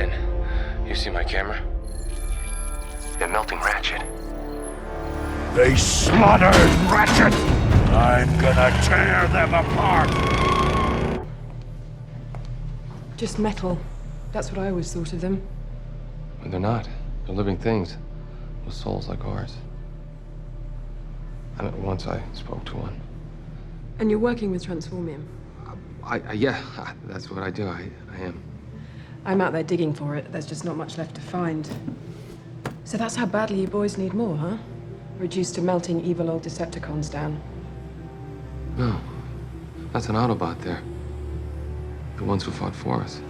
in. You see my camera? They're melting Ratchet. They slaughtered Ratchet! I'm gonna tear them apart! Just metal. That's what I always thought of them. But they're not. They're living things with souls like ours. I mean, once I spoke to one. And you're working with Transformium? Yeah, that's what I do. I am. I'm out there digging for it. There's just not much left to find. So that's how badly you boys need more, huh? Reduced to melting evil old Decepticons down. No. That's an Autobot there. The ones who fought for us.